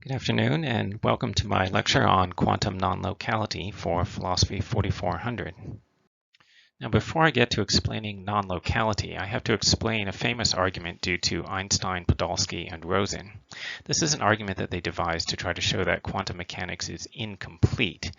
Good afternoon and welcome to my lecture on quantum non-locality for Philosophy 4400. Now before I get to explaining non-locality, I have to explain a famous argument due to Einstein, Podolsky, and Rosen. This is an argument that they devised to try to show that quantum mechanics is incomplete.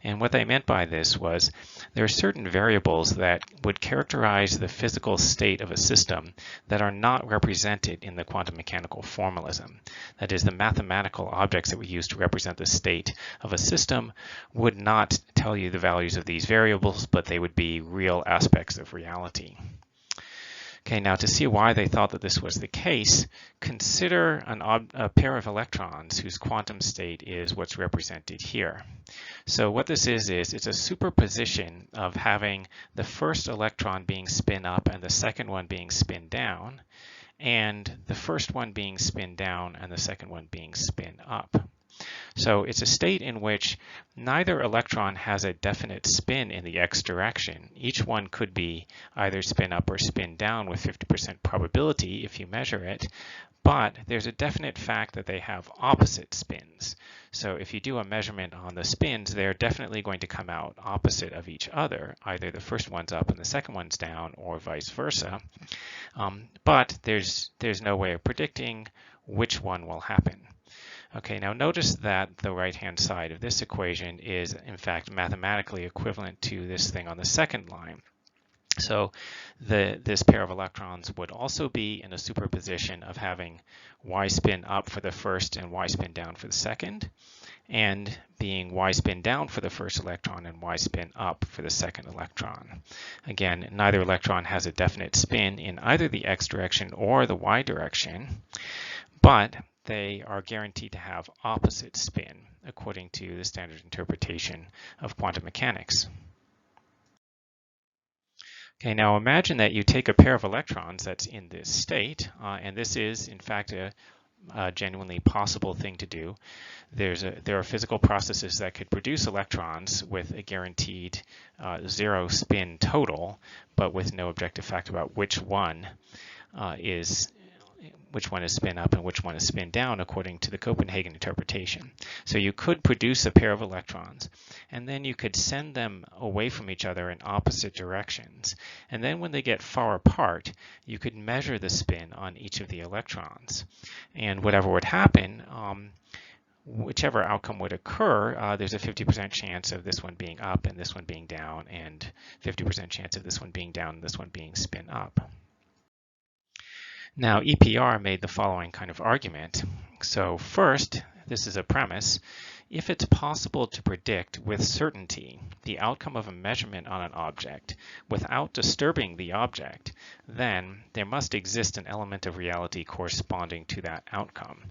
And what they meant by this was there are certain variables that would characterize the physical state of a system that are not represented in the quantum mechanical formalism. That is, the mathematical objects that we use to represent the state of a system would not tell you the values of these variables, but they would be real aspects of reality. Okay, now to see why they thought that this was the case, consider a pair of electrons whose quantum state is what's represented here. So what this is it's a superposition of having the first electron being spin up and the second one being spin down, and the first one being spin down and the second one being spin up. So it's a state in which neither electron has a definite spin in the x direction. Each one could be either spin up or spin down with 50% probability if you measure it, but there's a definite fact that they have opposite spins. So if you do a measurement on the spins, they're definitely going to come out opposite of each other. Either the first one's up and the second one's down, or vice versa. But there's no way of predicting which one will happen. Okay, now notice that the right-hand side of this equation is, in fact, mathematically equivalent to this thing on the second line. So this pair of electrons would also be in a superposition of having y spin up for the first and y spin down for the second, and being y spin down for the first electron and y spin up for the second electron. Again, neither electron has a definite spin in either the x direction or the y direction, but they are guaranteed to have opposite spin according to the standard interpretation of quantum mechanics. Okay, now imagine that you take a pair of electrons that's in this state, and this is in fact a genuinely possible thing to do. There are physical processes that could produce electrons with a guaranteed zero spin total, but with no objective fact about which one is spin up and which one is spin down according to the Copenhagen interpretation. So you could produce a pair of electrons, and then you could send them away from each other in opposite directions. And then when they get far apart, you could measure the spin on each of the electrons. And whatever would happen, whichever outcome would occur, there's a 50% chance of this one being up and this one being down, and 50% chance of this one being down and this one being spin up. Now, EPR made the following kind of argument. So first, this is a premise. If it's possible to predict with certainty the outcome of a measurement on an object without disturbing the object, then there must exist an element of reality corresponding to that outcome.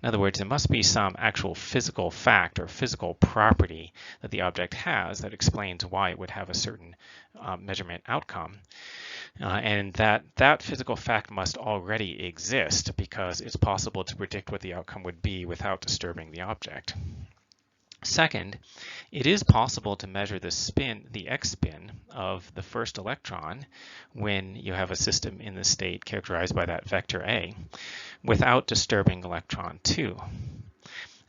In other words, there must be some actual physical fact or physical property that the object has that explains why it would have a certain measurement outcome. And that physical fact must already exist because it's possible to predict what the outcome would be without disturbing the object. Second, it is possible to measure the spin, the x spin of the first electron when you have a system in the state characterized by that vector A without disturbing electron 2.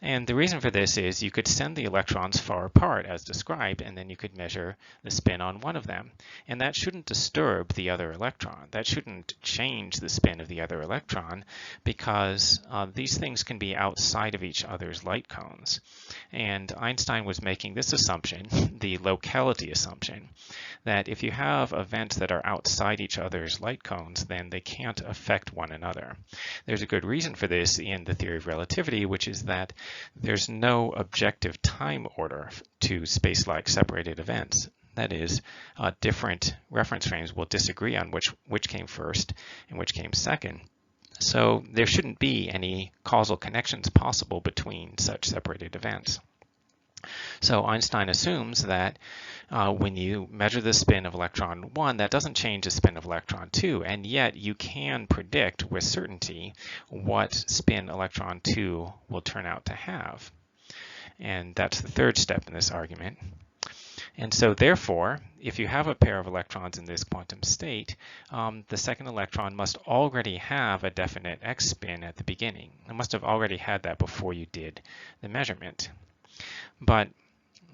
And the reason for this is you could send the electrons far apart as described, and then you could measure the spin on one of them. And that shouldn't disturb the other electron. That shouldn't change the spin of the other electron because these things can be outside of each other's light cones. And Einstein was making this assumption, the locality assumption, that if you have events that are outside each other's light cones, then they can't affect one another. There's a good reason for this in the theory of relativity, which is that there's no objective time order to space-like separated events. That is, different reference frames will disagree on which came first and which came second. So there shouldn't be any causal connections possible between such separated events. So Einstein assumes that when you measure the spin of electron 1, that doesn't change the spin of electron 2, and yet you can predict with certainty what spin electron 2 will turn out to have. And that's the third step in this argument. And so therefore, if you have a pair of electrons in this quantum state, the second electron must already have a definite x spin at the beginning. It must have already had that before you did the measurement. But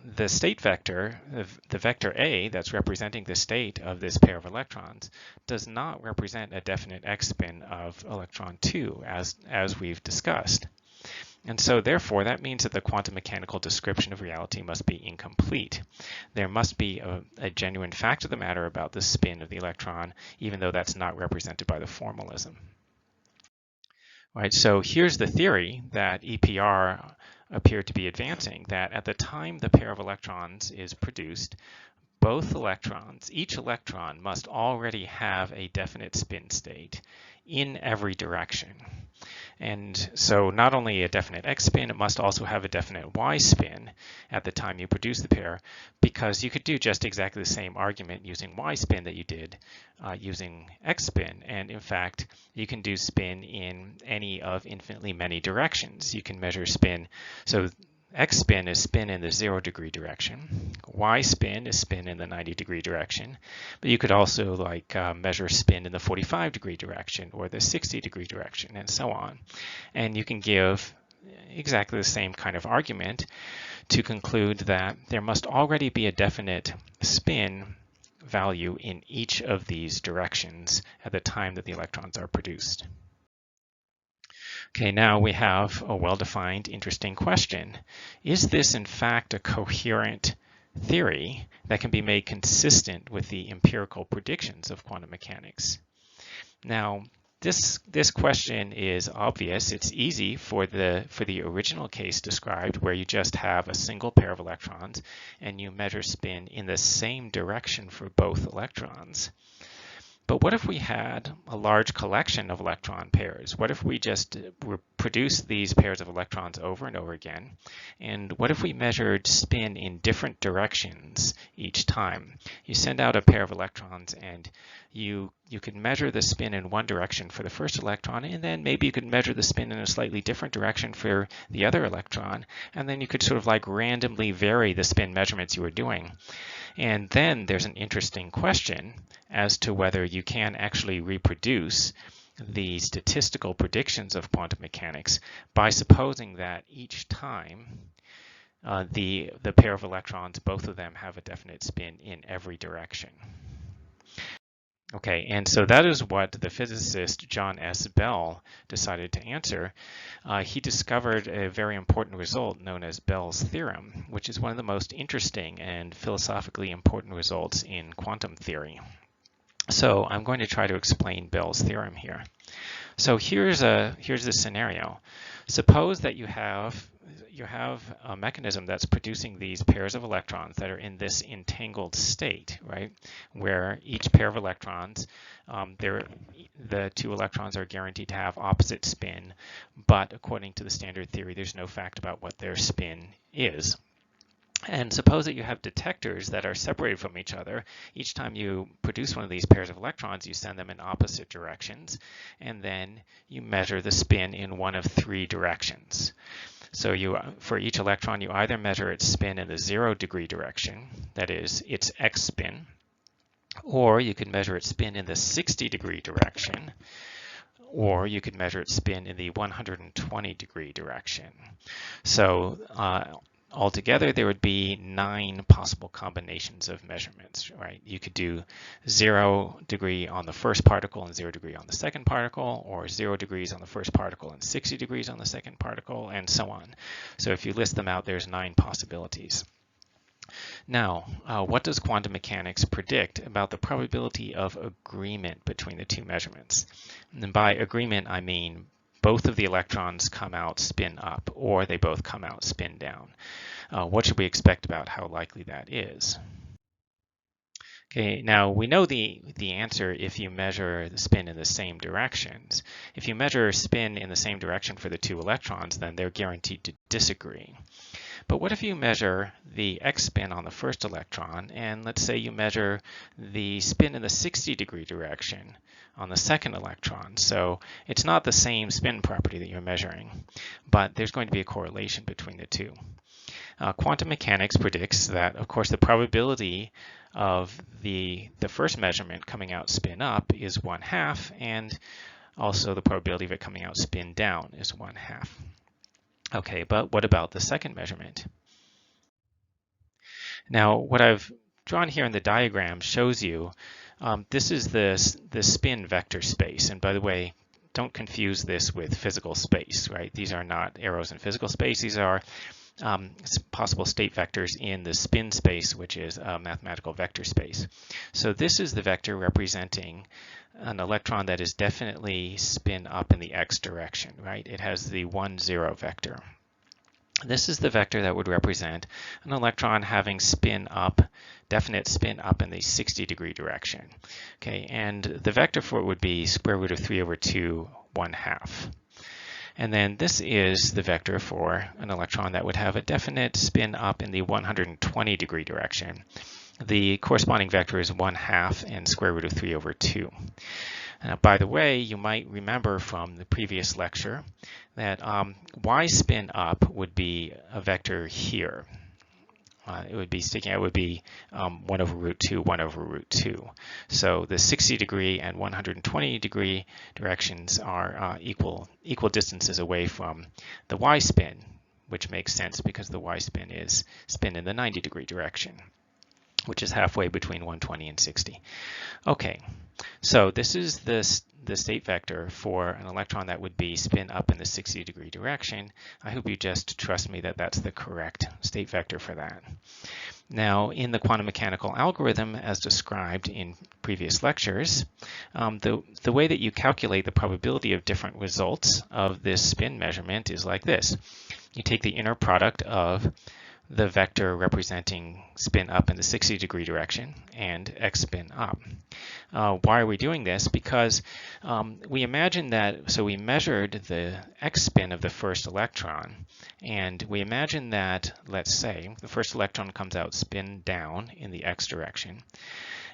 the state vector, the vector A that's representing the state of this pair of electrons, does not represent a definite x spin of electron 2 as we've discussed. And so therefore that means that the quantum mechanical description of reality must be incomplete. There must be a genuine fact of the matter about the spin of the electron, even though that's not represented by the formalism. All right, so here's the theory that EPR appeared to be advancing, that at the time the pair of electrons is produced, each electron must already have a definite spin state in every direction. And so not only a definite x spin, it must also have a definite y spin at the time you produce the pair, because you could do just exactly the same argument using y spin that you did using x spin. And in fact, you can do spin in any of infinitely many directions. You can measure spin. So x spin is spin in the 0 degree direction. Y spin is spin in the 90 degree direction. But you could also measure spin in the 45 degree direction or the 60 degree direction and so on. And you can give exactly the same kind of argument to conclude that there must already be a definite spin value in each of these directions at the time that the electrons are produced. Okay, now we have a well-defined, interesting question. Is this in fact a coherent theory that can be made consistent with the empirical predictions of quantum mechanics? Now, this question is obvious. It's easy for the original case described, where you just have a single pair of electrons and you measure spin in the same direction for both electrons. But what if we had a large collection of electron pairs? What if we just produced these pairs of electrons over and over again? And what if we measured spin in different directions each time? You send out a pair of electrons and you could measure the spin in one direction for the first electron, and then maybe you could measure the spin in a slightly different direction for the other electron, and then you could sort of randomly vary the spin measurements you were doing. And then there's an interesting question as to whether you can actually reproduce the statistical predictions of quantum mechanics by supposing that each time the pair of electrons, both of them have a definite spin in every direction. Okay, and so that is what the physicist John S. Bell decided to answer. He discovered a very important result known as Bell's theorem, which is one of the most interesting and philosophically important results in quantum theory. So I'm going to try to explain Bell's theorem here. So here's the scenario. Suppose that you have a mechanism that's producing these pairs of electrons that are in this entangled state, right? Where each pair of electrons, the two electrons are guaranteed to have opposite spin, but according to the standard theory, there's no fact about what their spin is. And suppose that you have detectors that are separated from each other. Each time you produce one of these pairs of electrons, you send them in opposite directions, and then you measure the spin in one of three directions. So for each electron, you either measure its spin in the 0 degree direction, that is, its x spin, or you can measure its spin in the 60 degree direction, or you could measure its spin in the 120 degree direction. So altogether, there would be 9 possible combinations of measurements, right? You could do 0 degree on the first particle and 0 degree on the second particle, or 0 degrees on the first particle and 60 degrees on the second particle, and so on. So if you list them out, there's 9 possibilities. Now, what does quantum mechanics predict about the probability of agreement between the two measurements? And by agreement, I mean both of the electrons come out spin up, or they both come out spin down. What should we expect about how likely that is? Okay, now we know the answer if you measure the spin in the same directions. If you measure spin in the same direction for the two electrons, then they're guaranteed to disagree. But what if you measure the x spin on the first electron, and let's say you measure the spin in the 60 degree direction on the second electron? So it's not the same spin property that you're measuring, but there's going to be a correlation between the two. Quantum mechanics predicts that, of course, the probability of the first measurement coming out spin up is 1/2, and also the probability of it coming out spin down is 1/2. Okay, but what about the second measurement? Now, what I've drawn here in the diagram shows you this is the spin vector space. And by the way, don't confuse this with physical space, right? These are not arrows in physical space. These are possible state vectors in the spin space, which is a mathematical vector space. So this is the vector representing an electron that is definitely spin up in the x direction, right? It has the 1, 0 vector. This is the vector that would represent an electron having definite spin up in the 60-degree direction. Okay, and the vector for it would be square root of 3/2, 1/2. And then this is the vector for an electron that would have a definite spin up in the 120-degree direction. The corresponding vector is 1/2 and square root of 3/2. By the way, you might remember from the previous lecture that y spin up would be a vector here. It would be sticking out, would be 1/√2, 1/√2. So the 60-degree and 120-degree directions are equal distances away from the y spin, which makes sense because the y spin is spin in the 90-degree direction, which is halfway between 120 and 60. Okay, so this is the state vector for an electron that would be spin up in the 60-degree direction. I hope you just trust me that that's the correct state vector for that. Now, in the quantum mechanical algorithm, as described in previous lectures, the way that you calculate the probability of different results of this spin measurement is like this. You take the inner product of the vector representing spin up in the 60-degree direction and x spin up. Why are we doing this? Because we imagine that, so we measured the x spin of the first electron, and we imagine that, let's say, the first electron comes out spin down in the x direction.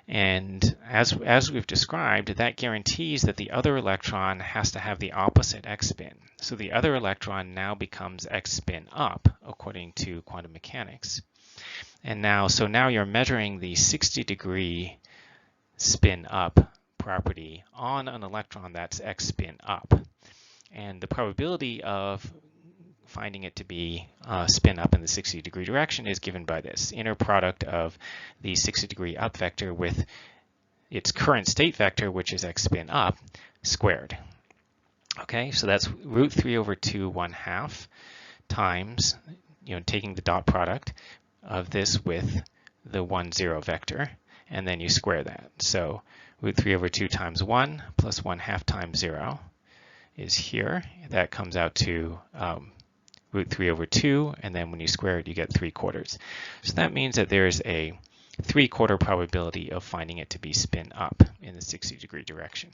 And as we've described, that guarantees that the other electron has to have the opposite x spin. So the other electron now becomes x spin up, according to quantum mechanics. And now you're measuring the 60-degree spin up property on an electron that's x spin up. And the probability of finding it to be spin up in the 60-degree direction is given by this inner product of the 60-degree up vector with its current state vector, which is x spin up, squared. Okay, so that's √3/2, 1/2 times, taking the dot product of this with the 1, 0 vector, and then you square that. So √3/2 times 1 plus 1/2 times 0 is here. That comes out to √3/2, and then when you square it, you get 3/4. So that means that there's a 3/4 probability of finding it to be spin up in the 60-degree direction.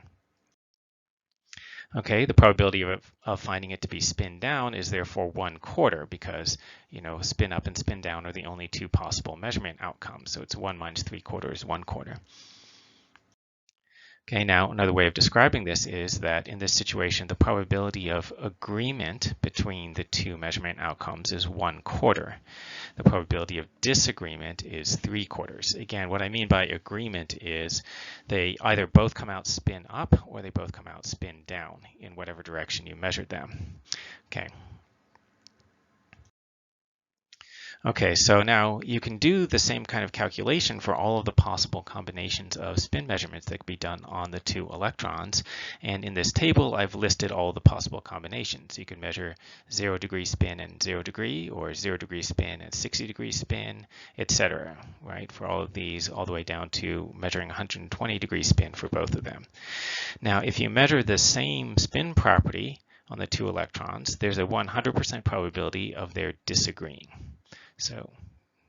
Okay, the probability of finding it to be spin down is therefore 1/4 because, spin up and spin down are the only two possible measurement outcomes. So it's 1 minus 3/4 is 1/4. Okay, now another way of describing this is that in this situation, the probability of agreement between the two measurement outcomes is 1/4. The probability of disagreement is 3/4. Again, what I mean by agreement is they either both come out spin up or they both come out spin down in whatever direction you measured them. Okay, so now you can do the same kind of calculation for all of the possible combinations of spin measurements that can be done on the two electrons. And in this table, I've listed all the possible combinations. You can measure 0-degree spin and 0-degree, or 0-degree spin and 60-degree spin, etc. Right? For all of these, all the way down to measuring 120-degree spin for both of them. Now, if you measure the same spin property on the two electrons, there's a 100% probability of their disagreeing. So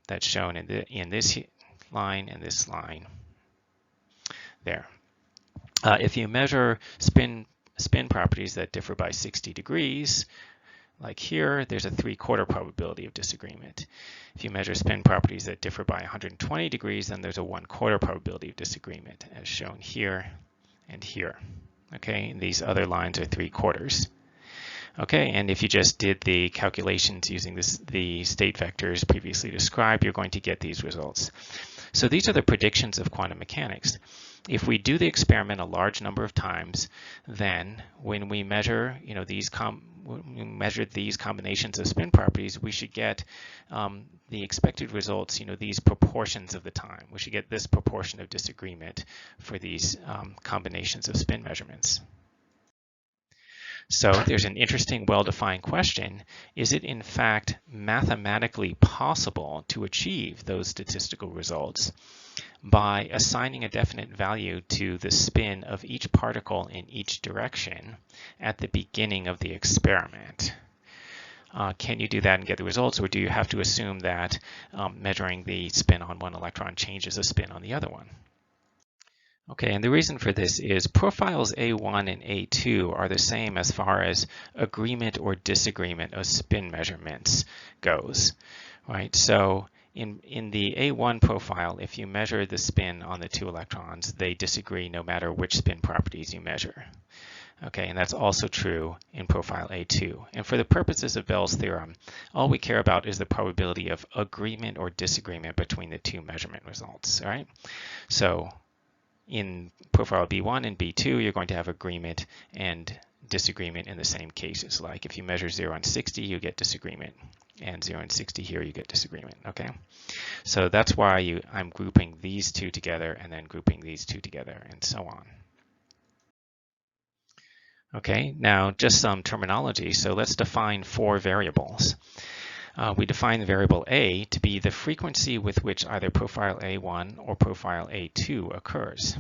that's shown in this line and this line there. If you measure spin properties that differ by 60 degrees, like here, there's a 3/4 probability of disagreement. If you measure spin properties that differ by 120 degrees, then there's a 1/4 probability of disagreement, as shown here and here. Okay, and these other lines are 3/4. Okay, and if you just did the calculations using the state vectors previously described, you're going to get these results. So these are the predictions of quantum mechanics. If we do the experiment a large number of times, then when we measure, these combinations of spin properties, we should get the expected results, these proportions of the time. We should get this proportion of disagreement for these combinations of spin measurements. So there's an interesting, well-defined question. Is it in fact mathematically possible to achieve those statistical results by assigning a definite value to the spin of each particle in each direction at the beginning of the experiment? Can you do that and get the results, or do you have to assume that measuring the spin on one electron changes the spin on the other one? Okay, and the reason for this is profiles A1 and A2 are the same as far as agreement or disagreement of spin measurements goes, right? So in the A1 profile, if you measure the spin on the two electrons, they disagree no matter which spin properties you measure. Okay, and that's also true in profile A2. And for the purposes of Bell's theorem, all we care about is the probability of agreement or disagreement between the two measurement results, all right? So in profile B1 and B2, you're going to have agreement and disagreement in the same cases. Like if you measure 0 and 60, you get disagreement, and 0 and 60 here, you get disagreement, okay? So that's why I'm grouping these two together and then grouping these two together and so on. Okay, now just some terminology. So let's define 4 variables. We define the variable A to be the frequency with which either profile A1 or profile A2 occurs.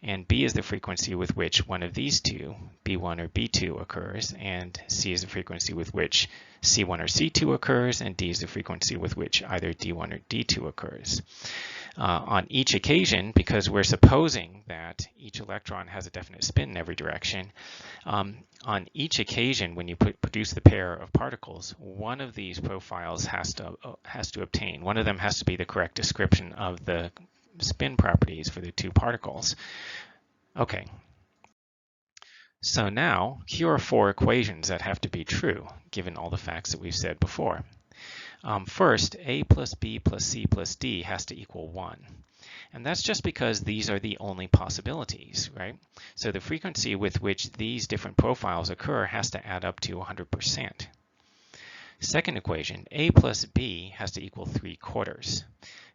And B is the frequency with which one of these two, B1 or B2, occurs. And C is the frequency with which C1 or C2 occurs. And D is the frequency with which either D1 or D2 occurs. On each occasion, because we're supposing that each electron has a definite spin in every direction, on each occasion when you produce the pair of particles, one of these profiles has to obtain. One of them has to be the correct description of the spin properties for the two particles. Okay. So now, here are 4 equations that have to be true, given all the facts that we've said before. First, A plus B plus C plus D has to equal 1. And that's just because these are the only possibilities, right? So the frequency with which these different profiles occur has to add up to 100%. Second equation, A plus B has to equal 3/4.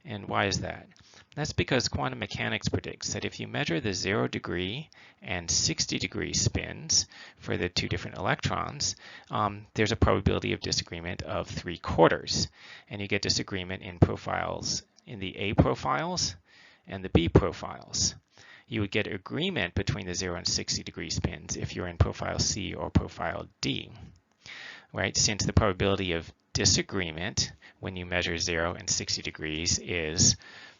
And why is that? That's because quantum mechanics predicts that if you measure the 0 degree and 60 degree spins for the two different electrons, there's a probability of disagreement of 3/4. And you get disagreement in profiles, in the A profiles and the B profiles. You would get agreement between the 0 and 60 degree spins if you're in profile C or profile D, right? Since the probability of disagreement when you measure 0 and 60 degrees is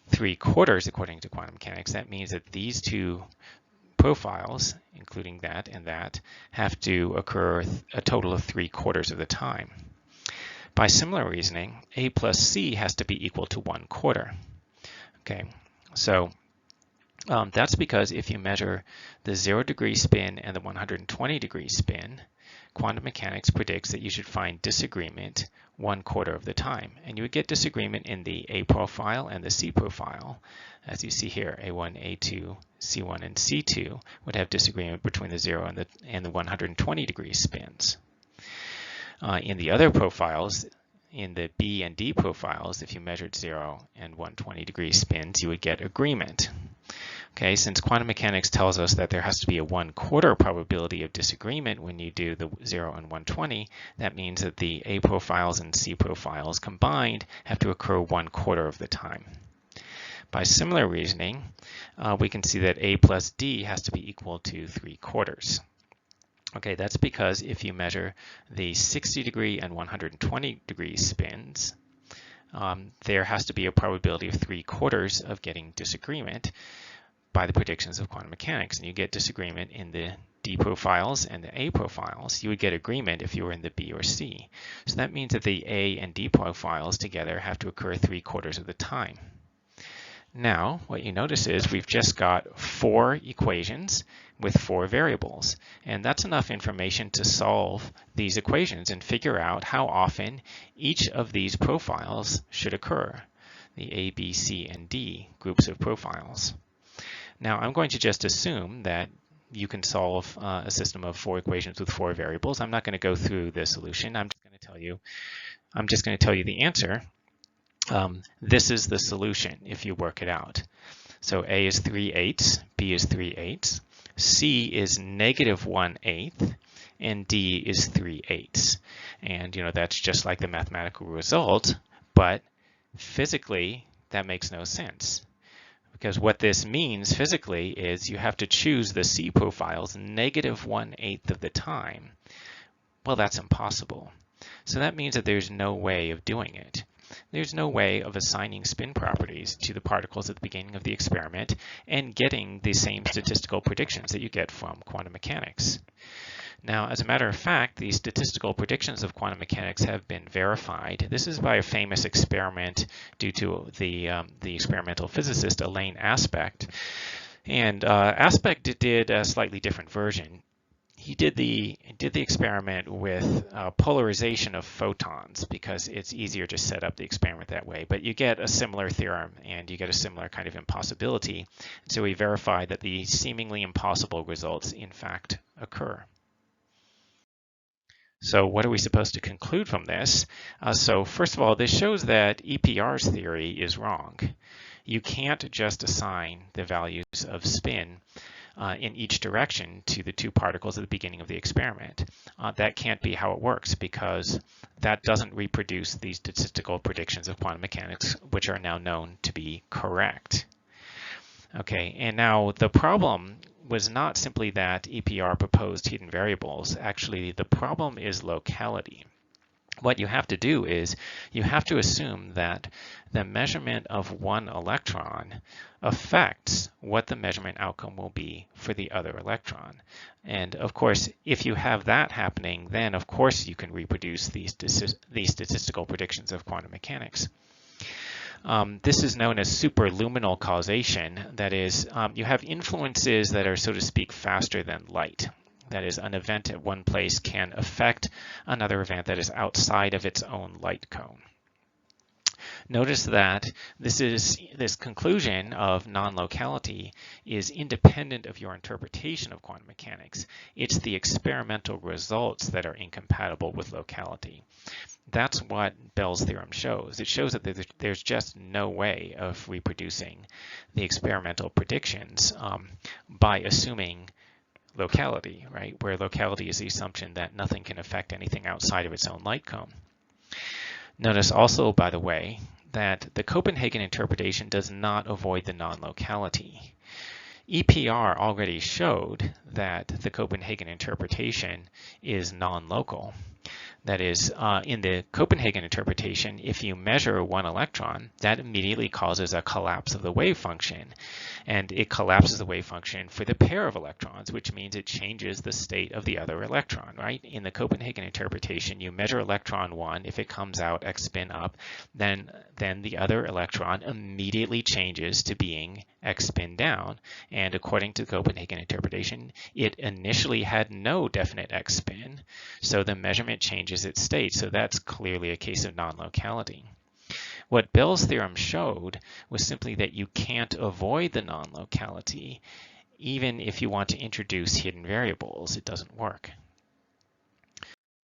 3/4 according to quantum mechanics, that means that these two profiles, including that and that, have to occur a total of 3/4 of the time. By similar reasoning, A plus C has to be equal to 1/4. Okay, so that's because if you measure the 0 degree spin and the 120 degree spin, quantum mechanics predicts that you should find disagreement 1/4 of the time. And you would get disagreement in the A profile and the C profile. As you see here, A1, A2, C1, and C2 would have disagreement between the 0 and the 120 degree spins. In the other profiles, in the B and D profiles, if you measured 0 and 120 degree spins, you would get agreement. Okay, since quantum mechanics tells us that there has to be a 1/4 probability of disagreement when you do the 0 and 120, that means that the A profiles and C profiles combined have to occur 1/4 of the time. By similar reasoning, we can see that A plus D has to be equal to 3/4. Okay, that's because if you measure the 60 degree and 120 degree spins, there has to be a probability of 3/4 of getting disagreement by the predictions of quantum mechanics. And you get disagreement in the D profiles and the A profiles. You would get agreement if you were in the B or C. So that means that the A and D profiles together have to occur 3/4 of the time. Now, what you notice is we've just got 4 equations with 4 variables, and that's enough information to solve these equations and figure out how often each of these profiles should occur, the A, B, C, and D groups of profiles. Now, I'm going to just assume that you can solve a system of 4 equations with 4 variables. I'm not going to go through the solution. I'm just going to tell you the answer. This is the solution if you work it out. So A is 3/8, B is 3/8, C is -1/8, and D is 3/8. And that's just like the mathematical result, but physically that makes no sense. Because what this means physically is you have to choose the C profiles -1/8 of the time. Well, that's impossible. So that means that there's no way of doing it. There's no way of assigning spin properties to the particles at the beginning of the experiment and getting the same statistical predictions that you get from quantum mechanics. Now, as a matter of fact, the statistical predictions of quantum mechanics have been verified. This is by a famous experiment due to the experimental physicist Elaine Aspect. And Aspect did a slightly different version. He did the experiment with polarization of photons because it's easier to set up the experiment that way. But you get a similar theorem and you get a similar kind of impossibility. So we verified that the seemingly impossible results in fact occur. So what are we supposed to conclude from this? So first of all, this shows that EPR's theory is wrong. You can't just assign the values of spin in each direction to the 2 particles at the beginning of the experiment. That can't be how it works because that doesn't reproduce the statistical predictions of quantum mechanics, which are now known to be correct. Okay, and now the problem was not simply that EPR proposed hidden variables. Actually, the problem is locality. What you have to do is you have to assume that the measurement of one electron affects what the measurement outcome will be for the other electron. And of course, if you have that happening, then of course you can reproduce these statistical predictions of quantum mechanics. This is known as superluminal causation. That is, you have influences that are, so to speak, faster than light. That is, an event at one place can affect another event that is outside of its own light cone. Notice that this conclusion of non-locality is independent of your interpretation of quantum mechanics. It's the experimental results that are incompatible with locality. That's what Bell's theorem shows. It shows that there's just no way of reproducing the experimental predictions by assuming locality, right? Where locality is the assumption that nothing can affect anything outside of its own light cone. Notice also, by the way, that the Copenhagen interpretation does not avoid the non-locality. EPR already showed that the Copenhagen interpretation is non-local. That is, in the Copenhagen interpretation, if you measure one electron, that immediately causes a collapse of the wave function. And it collapses the wave function for the pair of electrons, which means it changes the state of the other electron, right? In the Copenhagen interpretation, you measure electron 1. If it comes out x spin up, then the other electron immediately changes to being x spin down. And according to the Copenhagen interpretation, it initially had no definite x spin, so the measurement changes its state. So that's clearly a case of non-locality. What Bell's theorem showed was simply that you can't avoid the non-locality even if you want to introduce hidden variables. It doesn't work.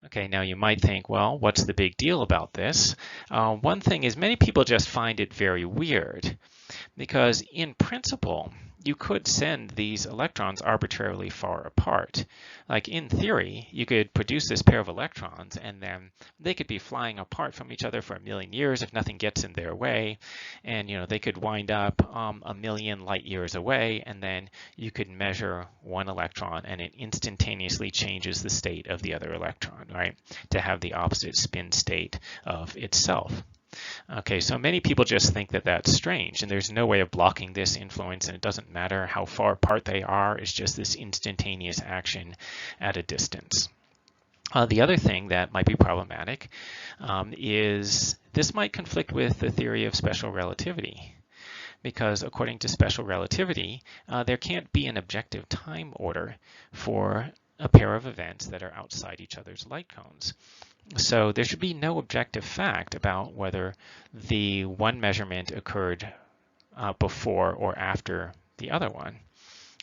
Okay, now you might think, well, what's the big deal about this? One thing is many people just find it very weird because in principle, you could send these electrons arbitrarily far apart. Like in theory, you could produce this pair of electrons and then they could be flying apart from each other for 1,000,000 years if nothing gets in their way. And they could wind up 1,000,000 light years away, and then you could measure one electron and it instantaneously changes the state of the other electron, right? To have the opposite spin state of itself. Okay, so many people just think that that's strange, and there's no way of blocking this influence, and it doesn't matter how far apart they are. It's just this instantaneous action at a distance. The other thing that might be problematic is this might conflict with the theory of special relativity, because according to special relativity, there can't be an objective time order for a pair of events that are outside each other's light cones. So there should be no objective fact about whether the one measurement occurred before or after the other one.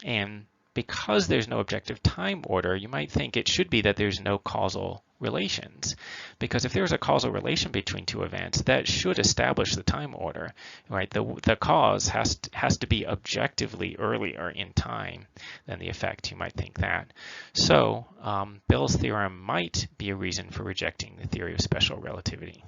And because there's no objective time order, you might think it should be that there's no causal relations. Because if there's a causal relation between two events, that should establish the time order, right? The cause has to be objectively earlier in time than the effect. You might think that. So Bell's theorem might be a reason for rejecting the theory of special relativity.